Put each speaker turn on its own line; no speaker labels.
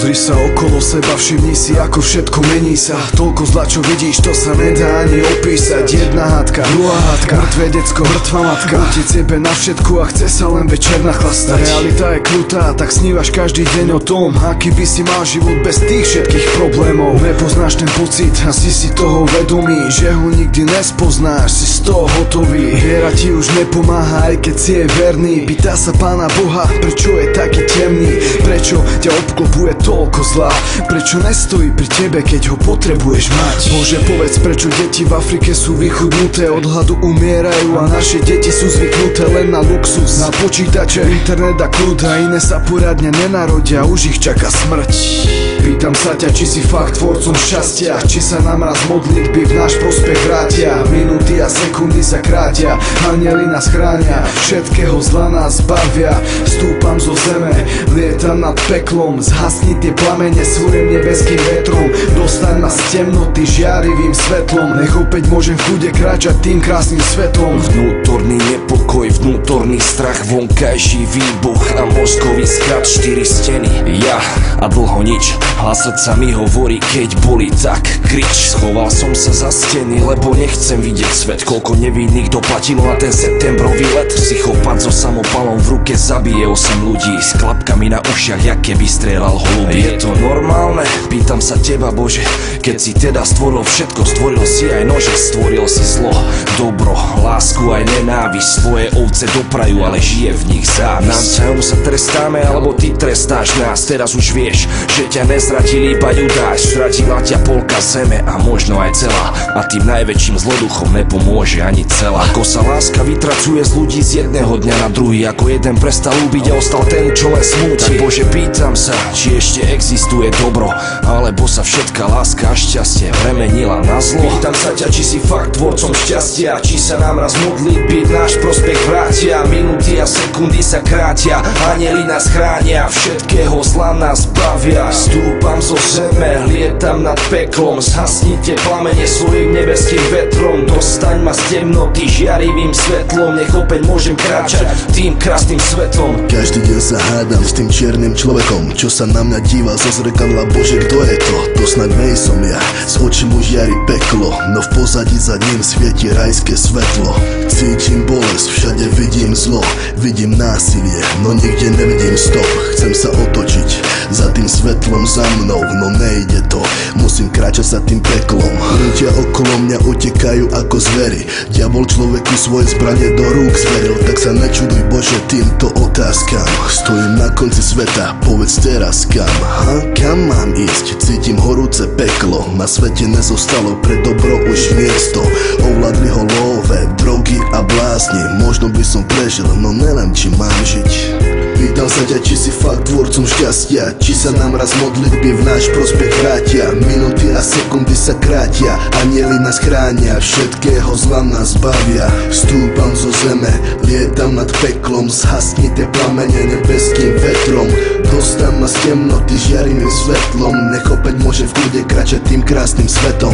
Pozri sa okolo seba, všimni si, ako všetko mení sa. Toľko zla, čo vidíš, to sa nedá ani opísať. Jedna hádka, druhá hádka, mŕtve decko, mŕtva matka. Otec jebe na všetku a chce sa len večer nachlastať. Realita je krutá, tak snívaš každý deň o tom, aký by si mal život bez tých všetkých problémov. Nepoznáš ten pocit a si toho vedomý, že ho nikdy nespoznáš, si z toho hotový. Viera ti už nepomáha, aj keď si je verný. Pýta sa Pána Boha, prečo je taký temný, prečo ťa obklopuje toľko zla, prečo nestojí pri tebe, keď ho potrebuješ mať. Bože, povedz, prečo deti v Afrike sú vychudnuté, od hladu umierajú a naše deti sú zvyknuté len na luxus, na počítače, internet a kľud, a iné sa poradne nenarodia, už ich čaká smrť. Pýtam sa ťa, či si fakt tvorcom šťastia, či sa nám raz modlitby v náš prospech vrátia. Minúty a sekundy sa krátia, anjeli nás chránia, všetkého zla nás bavia. Stúpam zo zeme, lietam nad peklom, zhasni tie plamene svojim nebeským vetrom. Dostaň ma z temnoty žiarivým svetlom, nech opäť môžem v kľude kráčať tým krásnym svetom.
Vnútorný nepokoj, vnútorný strach, vonkajší výbuch a mozgový sklad, 4 steny. Ja a dlho nič, hlas srdca mi hovorí, keď boli tak krič. Schoval som sa za steny, lebo nechcem vidieť svet. Koľko nevinných doplatilo na ten septembrový let. Psychopat so samopalom v ruke zabije 8 ľudí s klapkami na ušiach, jak keby strieľal holuby. Je to normálne? Pýtam sa teba, Bože, keď si teda stvoril všetko, stvoril si aj nože, stvoril si zlo, dobro, lásku aj nenávisť. Svoje ovce doprajú, ale žije v nich závisť. Navzájom sa trestáme, alebo ty trestáš nás. Teraz už vieš, že ťa nezradili iba Judáš, zradila ťa polka zeme a možno aj celá. A tým najväčším zloduchom nepomôže ani celá. Ako sa láska vytracuje z ľudí z jedného dňa na druhý, ako jeden prestal ľúbiť a ostal ten, čo len smúti. Tak Bože, pýtam sa, či ešte existuje dobro, alebo sa všetká láska a šťastie premenila na zlo. Pýtam sa ťa, či si fakt tvorcom šťastia, či sa nám raz modlitby v náš prospech vrátia. Minúty a sekundy sa krátia, anjeli nás chránia, všetkého zla nás bavia. Stúpam zo zeme, lietam nad peklom, zhasni tie plamene svojim nebeským vetrom. Dostaň ma z temnoty žiarivým svetlom, nech opäť môžem kráčať tým krásnym svetom.
Každý deň sa hádam s tým čiernym človekom, čo sa na mňa díva zo zrkadla. Bože, kto je to? To snad nej som ja, z očí mu žiari peklo, no v pozadí za ním svieti rajské svetlo. Cítim bolesť, všade vidím zlo, vidím násilie, no nikde nevidím stop. Chcem sa otočiť za tým svetlom za mnou, no nejde to, musím kráčať za tým peklom. Hnutia okolo mňa utekajú ako zvery, diabol človeku svoje zbranie do rúk zveril. Tak sa nečuduj, Bože, týmto otázkam. Stojím na konci sveta, povedz teraz kam. Kam mám ísť? Cítim horúce peklo, na svete nezostalo pre dobro už miesto. Ovládli ho love, drogy a blázni, možno by som prežil, no neviem, či mám žiť. Pýtam sa ťa, či si fakt tvorcom šťastia, či sa nám raz modlitby v náš prospech vrátia. Minúty a sekundy sa krátia, anjeli nás chránia, všetkého zla nás bavia. Stúpam zo zeme, lietam nad peklom, zhasni tie plamene nebeským vetrom. Dostaň ma z temnoty žiarivým svetlom, nech opäť môže v kľude kráčať tým krásnym svetom.